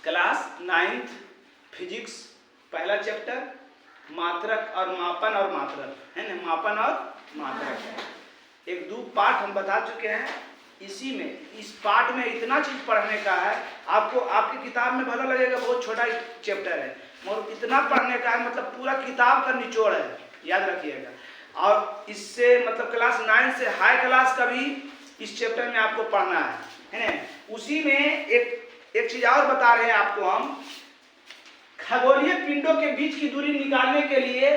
Class 9th physics पहला chapter मात्रक और मापन और मात्रक है ना, मापन और मात्रक। एक दो पाठ हम बता चुके हैं। इसी में इस पाठ में इतना चीज पढ़ने का है, आपको आपकी किताब में भला लगेगा बहुत छोटा चैप्टर है, मगर इतना पढ़ने का है, मतलब पूरा किताब का निचोड़ है, याद रखिएगा। और इससे मतलब क्लास 9 से हाई क्लास का भी इस चैप्टर में आपको पढ़ना है ना। उसी में एक चीज और बता रहे हैं आपको हम, खगोलीय पिंडों के बीच की दूरी निकालने के लिए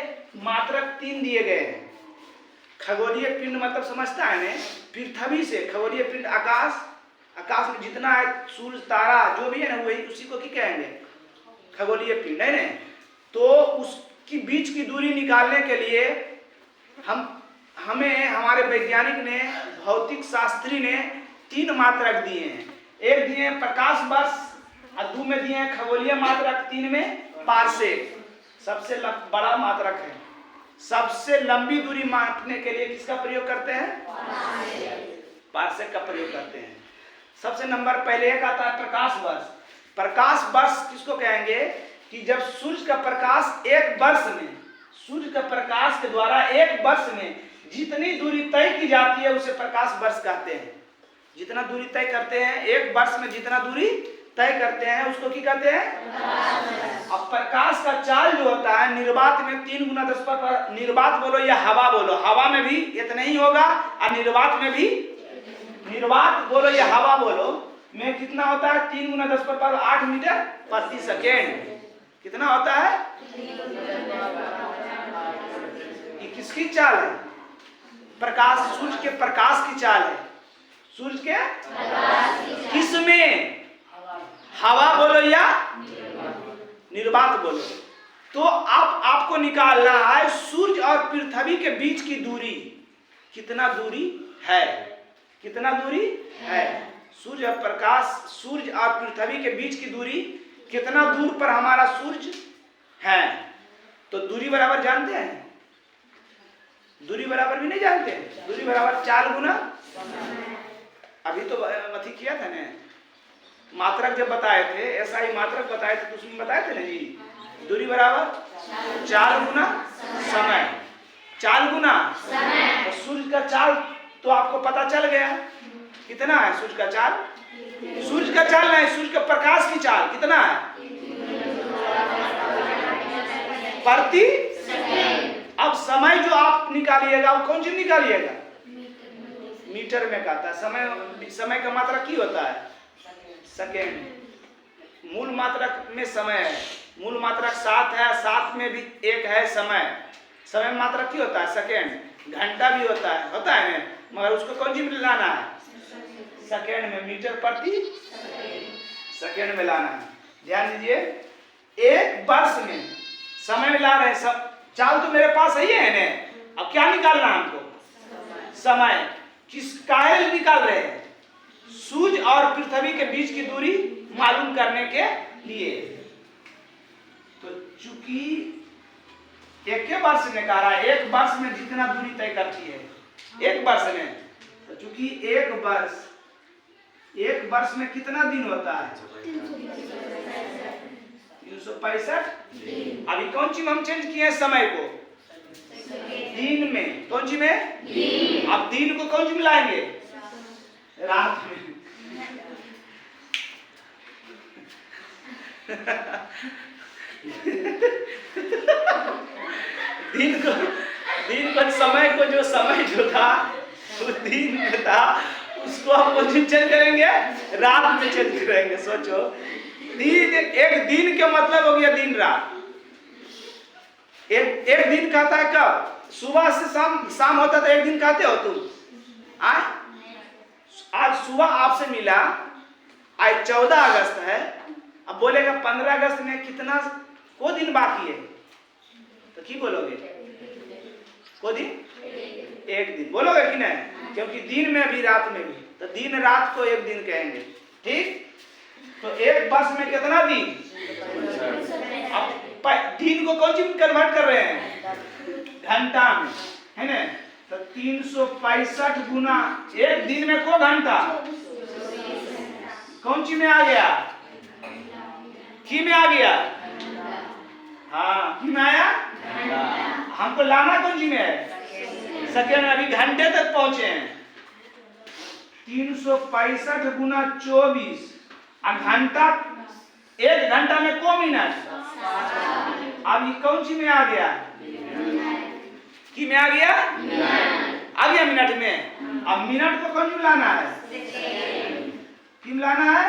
मात्रक 3 दिए गए हैं। खगोलीय पिंड मतलब समझता है ना, पृथ्वी से खगोलीय पिंड आकाश में जितना है, सूर्य तारा जो भी है ना, वही उसी को क्या कहेंगे, खगोलीय पिंड है ना। तो उसकी बीच की दूरी निकालने के लिए हमें हमारे वैज्ञानिक ने, भौतिक शास्त्री ने 3 मात्रक दिए हैं। एक दिए प्रकाश वर्ष और 2 में दिए हैं खगोलीय मात्रक, 3 में पारसेक। सबसे बड़ा मात्रक है। सबसे लंबी दूरी मापने के लिए किसका प्रयोग करते हैं, पारसेक का प्रयोग करते हैं। सबसे नंबर पहले एक आता है प्रकाश वर्ष। प्रकाश वर्ष किसको कहेंगे कि जब सूर्य का प्रकाश एक वर्ष में, सूर्य का प्रकाश के द्वारा एक वर्ष में जितनी दूरी तय की जाती है उसे प्रकाश वर्ष कहते हैं। जितना दूरी तय करते हैं, एक वर्ष में जितना दूरी तय करते हैं उसको क्या कहते हैं। अब प्रकाश का चाल जो होता है निर्वात में 3 गुना 10 पर, निर्वात बोलो या हवा बोलो, हवा में भी इतना ही होगा और निर्वात में भी, निर्वात बोलो या हवा बोलो में कितना होता है, 3 गुना 10 पर 8 मीटर प्रति सेकेंड। कितना होता है, ये किसकी चाल है, प्रकाश, सूर्य के प्रकाश की चाल है। सूर्य के किसमें, हवा बोलो या निर्वात बोलो। तो अब आपको निकालना है सूर्य और पृथ्वी के बीच की दूरी, कितना दूरी है, कितना दूरी है। सूर्य और प्रकाश, सूर्य और पृथ्वी के बीच की दूरी कितना दूर पर हमारा सूर्य है। तो दूरी बराबर जानते हैं, दूरी बराबर भी नहीं जानते, दूरी बराबर 4 गुना, अभी तो अथी किया था ना, मात्रक जब बताए थे, ऐसा ही मात्रक बताए थे तो उसमें बताए थे ना जी, दूरी बराबर 4 गुना समय, 4 गुना तो सूर्य का चाल तो आपको पता चल गया कितना है सूर्य का चाल। सूर्य का चाल नहीं, सूर्य के प्रकाश की चाल कितना है, प्रति। अब समय जो आप निकालिएगा वो कौन चीज निकालिएगा, मीटर में कहता है। समय का मात्रा की होता है, सेकेंड। मूल मात्रक में समय है, मूल मात्रक 7 है, 7 में भी 1 है समय। समय मात्रक की होता है सेकेंड। घंटा भी होता है ना, मगर उसको कौन सी में लाना है, सेकेंड में, मीटर प्रति सेकेंड में लाना है। ध्यान दीजिए, एक वर्ष में समय में ला रहे हैं, सब चाल तो मेरे पास है ना। अब क्या निकालना है हमको, समय। किस काहे निकाल रहे हैं, सूर्य और पृथ्वी के बीच की दूरी मालूम करने के लिए। तो चूंकि एक वर्ष ने कहा, एक वर्ष में जितना दूरी तय करती है, एक वर्ष में, तो चूंकि एक वर्ष में कितना दिन होता है, 365। अभी कौन सी में हम चेंज किए हैं समय को, दिन में। कौन सी में, अब दिन को कौन सी में लाएंगे, रात में। दिन को समय को, जो समय जो था वो दिन में था, उसको हम चेंज करेंगे, रात में चेंज करेंगे। सोचो, दिन, एक दिन का मतलब हो गया दिन रात। एक दिन कहता है कब, सुबह से शाम होता तो एक दिन कहते हो तुम। आज सुबह आपसे मिला, आज 14 अगस्त है, अब बोलेगा 15 अगस्त में कितना को दिन बाकी है, तो की बोलोगे, को दिन, एक दिन बोलोगे कि नहीं, क्योंकि दिन में भी रात में भी, तो दिन रात को एक दिन कहेंगे। ठीक, तो एक वर्ष में कितना दिन, अब दिन को कौन सी कन्वर्ट कर रहे हैं, घंटा में, है ना। तो 365 गुना, एक दिन में को घंटा, कौन सी में आ गया, की में आ गया, हाँ की में आया, हमको लाना कौन सी में है, सेकेंड। अभी घंटे तक पहुंचे हैं। 365 गुना 24 घंटा, 1 घंटा में को मिनट, अब ये कौन सी में आ गया, की में आ गया, आ गया मिनट में। अब मिनट को कौन लाना है, किम लाना है,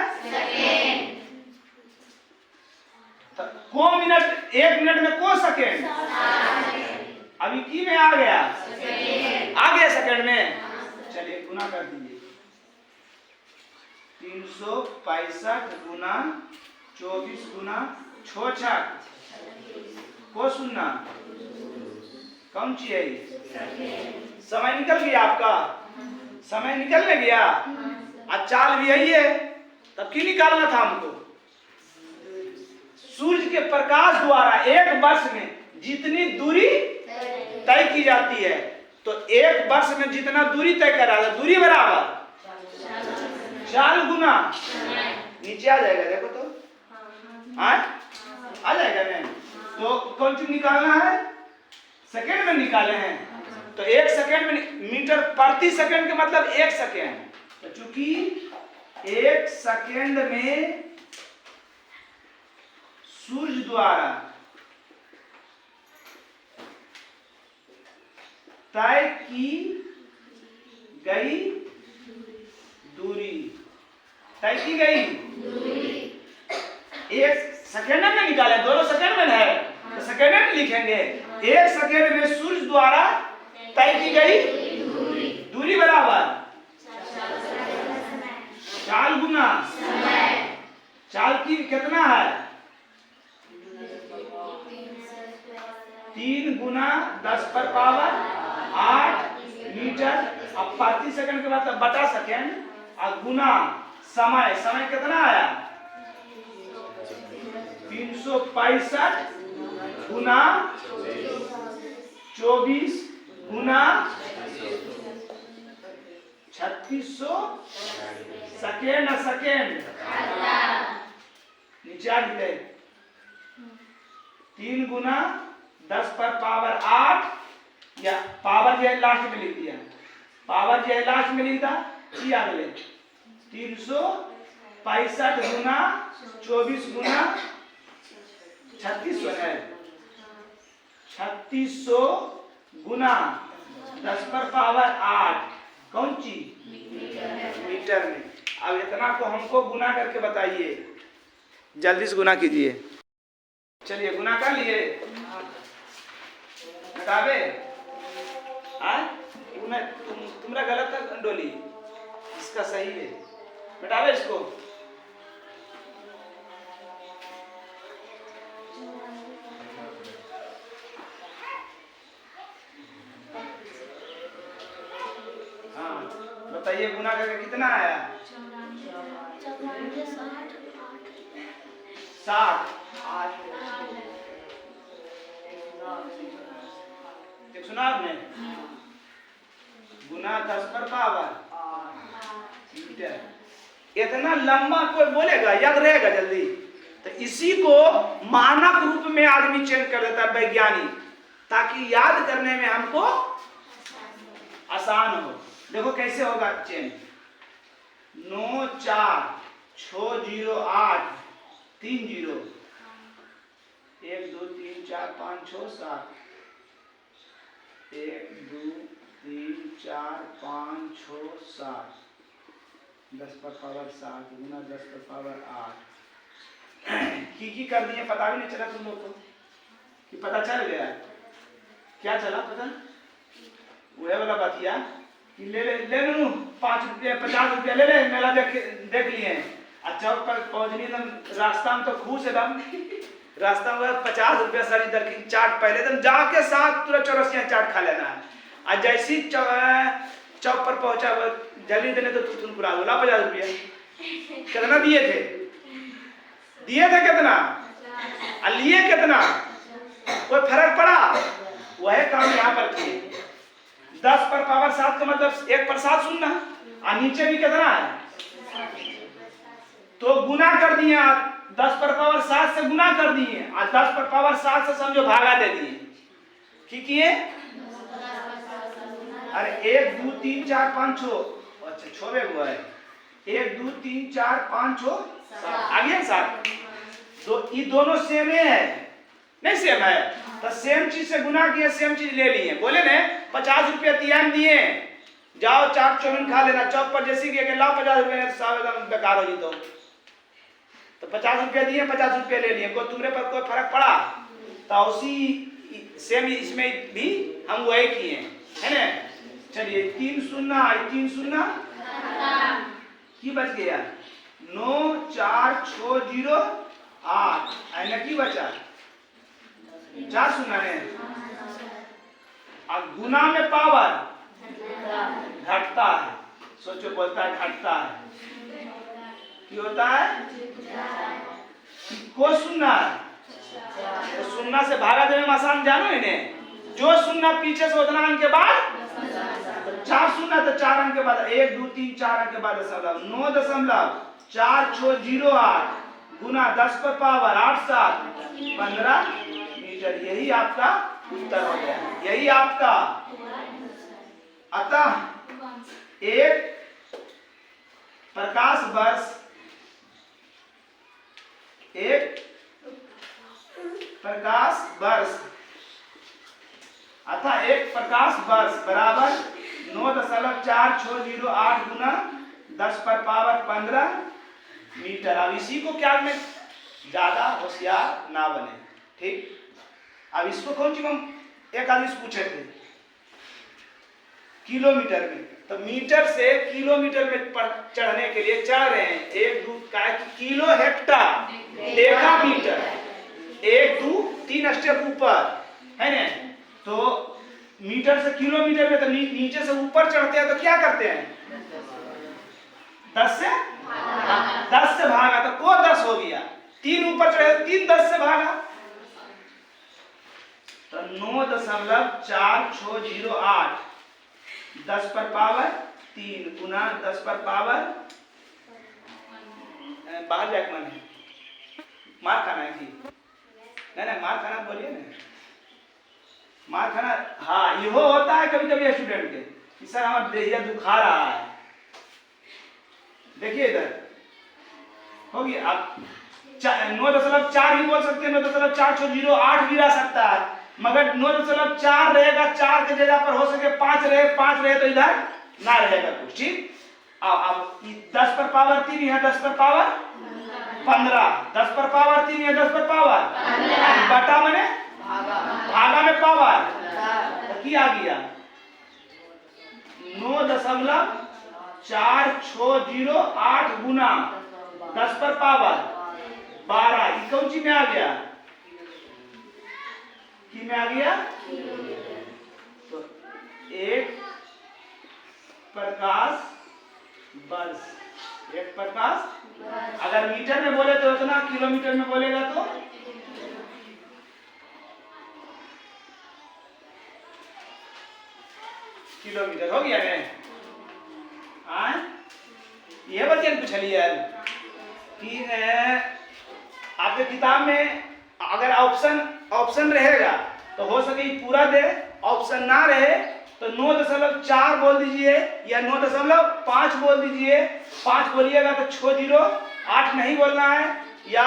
तो को मिनट, 1 मिनट में को सेकेंड, अभी की में आ गया, आ गया सेकेंड में। चलिए गुना कर दीजिए, 365 गुना 24 गुना 6 को सुनना कौन सी है, समय निकल गया आपका, समय निकलने गया, आज चाल भी यही है, तब क्यों निकालना था हमको। सूर्य के प्रकाश द्वारा 1 वर्ष में जितनी दूरी तय की जाती है, तो 1 वर्ष में जितना दूरी तय करा है, दूरी बराबर 4 गुना, नीचे आ जाएगा, देखो तो आ जाएगा नहीं। तो कौन सी निकालना है, सेकेंड में निकाले हैं, तो 1 सेकेंड में, मीटर प्रति सेकेंड का मतलब 1 सेकेंड, तो चूंकि 1 सेकेंड में सूर्य द्वारा तय की गई दूरी, तय की गई दूरी 1 सेकेंड में निकाले, दोनों सेकेंड में है तो सेकेंड में लिखेंगे। 1 सेकेंड में सूर्य द्वारा तय की गई दूरी बराबर 4 गुना, चाल की कितना है, 3 गुना 10 पर पावर 8 मीटर। अब प्रति सेकंड के बाद बटा सेकंड और गुना समय, समय कितना आया, 365 गुना 24 गुना 3600 सेकेंड, सेकेंड नीचे आ गए, 3 गुना 10 पर पावर 8, या पावर जो है लास्ट में लिख दिया, पावर जो है लास्ट में लिख दिया, किया गए 365 गुना 24 गुना 3600 है, 3600 गुना 10 पर पावर 8 कौन सी, मीटर में। अब इतना को हमको गुना करके बताइए, जल्दी से गुना कीजिए। चलिए गुना कर लिए, घटावे तुम्हारा गलत है डोली, इसका सही है, घटावे इसको। हाँ बताइए गुना करके कितना आया, 60 सुना आपने, गुना 10 पर पावर मीटर। इतना लंबा कोई बोलेगा, याद रहेगा जल्दी, तो इसी को मानक रूप में आदमी चेंज कर देता है वैज्ञानिक, ताकि याद करने में हमको आसान हो। देखो कैसे होगा चेंज, 9 4 6 0 8 3 0 1 2 3 4 5 6 7 1 2 3 4 5 6 7 10 पर पावर 7 गुना 10 पर पावर 8 की कर दिए, पता भी नहीं चला तुम लोग को, कि पता चल गया, क्या चला पता, वह वाला बातिया कि ले ले ले लूं 5 रुपया 50 रुपया ले ले, मेला देख लिए, अच्छा पर पहुंचनी तो रास्ता में तो खुश एकदम, रास्ता में 50 रुपया सारी दरकी चाट पहले एकदम जाके साथ तुरंत चौरसिया चाट खा लेना है, और जैसी चौक पर पहुंचा जल्दी देने तो तुम पुरा बोला 50 रुपया, कितना दिए थे कितना, और लिए कितना, कोई फर्क पड़ा, वह काम यहाँ पर किए। 10 पर पावर 7 का मतलब 1 पर 7 सुनना, और नीचे भी कितना है, तो गुना कर दिया 10 पर पावर 7 से गुना कर दिए और 10 पर पावर 7 से समझो भागा दे दिए। की किए? अरे 1 2 3 4 5 6, अच्छा छोड़े हुआ है 1 2 3 4 5 6 7 आ गया 7। तो ये दोनों सेम है नहीं सेम है, तो सेम चीज से गुना किए सेम चीज ले लिए। बोले ने 50 रुपया तियान दिए, जाओ चाट चाउमीन खा लेना। चौक पर जैसे कि लाओ 50 रुपया, सब एकदम बेकार हो जी। तो 50 रुपया दिए 50 रुपया ले लिए, कोई तुम्हारे पर कोई फर्क पड़ा? तो उसी सेम इसमें भी हम वही किए है ना। चलिए 3 शून्य 3 शून्य की बच गया 9 4 6 0 8 ऐना की बचा 4 शून्य ने। अब गुना में पावर घटता है, सोचो बोलता है घटता है, क्या होता है? को सुनना है तो सुनना से भागा देने में आसान जानो इन्हें। जो सुनना पीछे से उतना अंक के बाद, तो 4 सुनना तो 4 अंक के बाद 1 2 3 4 अंक के बाद 9.408 गुना 10 पर पावर 8 7 15 मीटर। यही आपका उत्तर हो गया, यही आपका। अतः एक प्रकाश वर्ष, एक प्रकाश वर्ष अतः एक प्रकाश वर्ष बराबर 9.4608 गुना 10 पर पावर 15 मीटर। अब इसी को क्या में ज्यादा होशियार ना बने, ठीक। अब इसको कौन सी हम एक आदमी से पूछे थे किलोमीटर में, तो मीटर से किलोमीटर में चढ़ने के लिए चढ़ रहे हैं 1 2 का kilo hecto deca metre, 1 2 3 step ऊपर है ना। तो मीटर से किलोमीटर में, तो नीचे से ऊपर चढ़ते हैं तो क्या करते हैं 10 से भागा, तो को 10 हो गया। 3 ऊपर चढ़े 3 10 से भागा, तो 9.4608 10 पर पावर 3 गुना 10 पर पावर, बाहर जाके मन है मार खाना है कि नहीं मार खाना बोलिए ना, मार खाना। हाँ ये होता है कभी कभी स्टूडेंट के कि सर हमारा देहिया दुखा रहा है। देखिए इधर होगी, आप 9.4 भी बोल सकते हैं, 9.4608 भी रह सकता है, मगर 9.4 रहेगा, 4 के जगह पर हो सके 5 रहे, 5 रहे तो इधर ना रहेगा कुछ, ठीक। अब 10 पर पावर 3 है, 10 पर पावर 15, 10 पर पावर 3 है, 10 पर पावर बटा मने भागा में पावर, तो क्या गया 9.4608 गुना 10 पर पावर 12, ये कौन सी में आ गया कि में आ गया। तो एक प्रकाश वर्ष, एक प्रकाश अगर मीटर में बोले तो इतना, किलोमीटर में बोलेगा तो किलोमीटर हो गया है। ये बच्चे पूछलिए कि आपके किताब में अगर ऑप्शन रहेगा तो हो सके पूरा दे, ऑप्शन ना रहे तो 9.4 बोल दीजिए या 9.5 बोल दीजिए। 5 बोलिएगा तो 608 नहीं बोलना है, या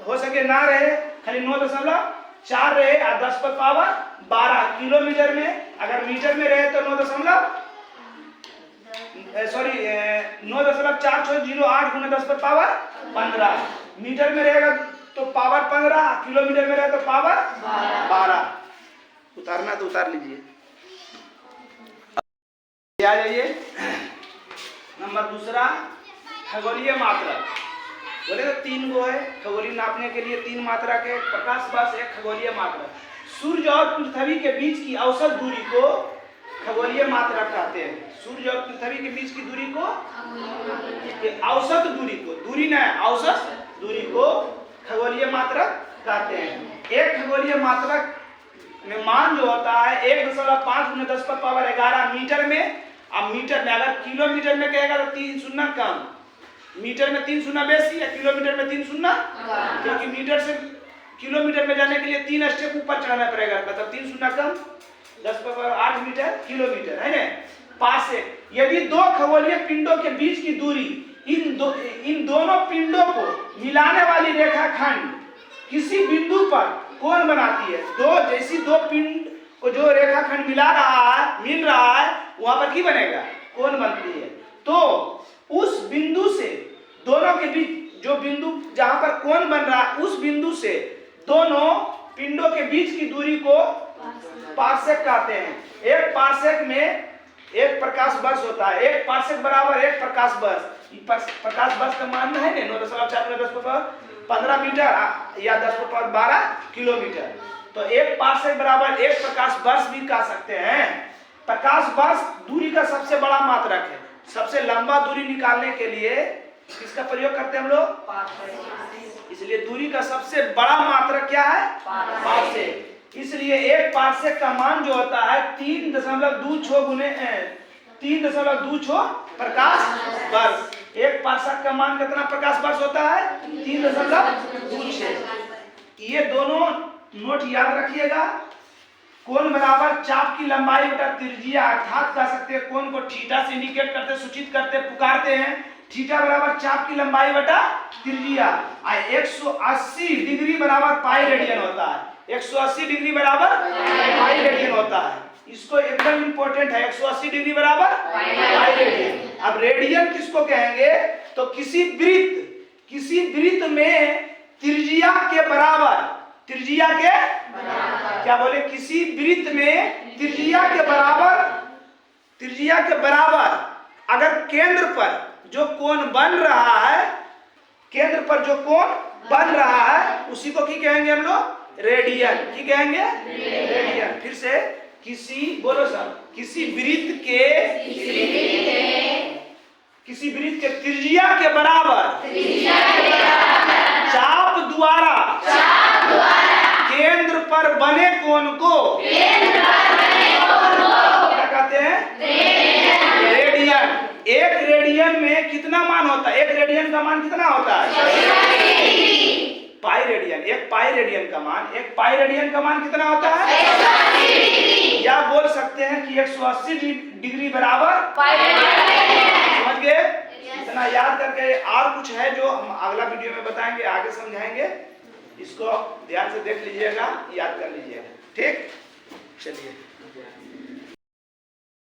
हो सके ना रहे खाली 9.4 रहे और 10 पर पावर 12 किलोमीटर में। अगर मीटर में रहे तो 9.408 गुना 10 पर पावर 15, मीटर में रहेगा तो पावर 15, किलोमीटर में रहे तो पावर 12। उतारना तो उतार लीजिए। आ जाइए नंबर दूसरा, खगोलीय मात्रक। बोले तो 3 गो है खगोलीय नापने के लिए, 3 मात्रा के प्रकाश वर्ष, एक खगोलीय मात्रक। सूर्य और पृथ्वी के बीच की औसत दूरी को खगोलीय मात्रक कहते हैं। सूर्य और पृथ्वी के बीच की दूरी को, औसत दूरी को, दूरी न औसत दूरी को खगोलीय मात्रक कहते हैं। एक खगोलीय मात्रक में मान जो होता है 1.5 गुना 10 पर पावर 11 मीटर में। अब मीटर में अगर किलोमीटर में कहेगा तो 3 शून्य कम, मीटर में 3 शून्य बेसी या किलोमीटर में 3 शून्य, क्योंकि मीटर से किलोमीटर में जाने के लिए 3 स्टेप ऊपर चढ़ाना पड़ेगा, मतलब 3 शून्य कम 10⁸ मीटर किलोमीटर है ना। पार्सेक, यदि दो खगोलीय पिंडों के बीच की दूरी इन दोनों पिंडों को मिलाने वाली रेखाखंड किसी बिंदु पर कोण बनाती है, जैसी दो पिंड को जो रेखाखंड मिल रहा है वहां पर क्या बनेगा, कोण बनती है। तो उस बिंदु से दोनों के बीच जो बिंदु जहां पर कोण बन रहा है, उस बिंदु से दोनों पिंडों के बीच की दूरी को पार्सेक कहते हैं। एक पार्सेक में 1 प्रकाश वर्ष होता है, 1 पार्सेक बराबर 1 प्रकाश वर्ष। प्रकाश वर्ष का मान है 9.4 मीटर या 10⁻12 किलोमीटर। तो 1 पार्सेक बराबर 1 प्रकाश वर्ष भी कह सकते हैं। प्रकाश वर्ष दूरी का सबसे बड़ा मात्रक है। सबसे लंबा दूरी निकालने के लिए किसका प्रयोग करते हैं हम लोग, इसलिए दूरी का सबसे बड़ा मात्रक क्या है, पार्सेक। इसलिए 1 पार्सेक का मान जो होता है 3.26 प्रकाश वर्ष। 1 पार्सेक का मान कितना प्रकाश वर्ष होता है, 3.26। ये दोनों नोट याद रखिएगा। कोण बराबर चाप की लंबाई बटा त्रिज्या, अर्थात कह सकते हैं कोण को थीटा से इंडिकेट करते, सूचित करते, पुकारते हैं। थीटा बराबर चाप की लंबाई बटा त्रिज्या। 180 डिग्री बराबर पाई रेडियन होता है। 180 डिग्री बराबर पाई रेडियन होता है। इसको एकदम इंपॉर्टेंट है, 180 डिग्री बराबर पाई रेडियन। अब रेडियन किसको कहेंगे, तो किसी वृत्त में त्रिज्या के बराबर, क्या बोले, किसी वृत्त में त्रिज्या के बराबर अगर केंद्र पर जो कोण बन रहा है, उसी को क्या कहेंगे हम लोग, रेडियन। की कहेंगे, रेडियन। फिर से, किसी वृत्त के त्रिज्या के बराबर चाप द्वारा केंद्र पर बने कोण को क्या कहते हैं, रेडियन। 1 रेडियन में कितना मान होता है, 1 रेडियन का मान कितना होता है, पाई रेडियन। 1 पाई रेडियन का मान कितना होता है, या बोल सकते हैं कि 180 डिग्री बराबर समझ गए। इतना याद करके, और कुछ है जो हम अगला वीडियो में बताएंगे, आगे समझाएंगे। इसको ध्यान से देख लीजिएगा, याद कर लीजिएगा। ठीक, चलिए।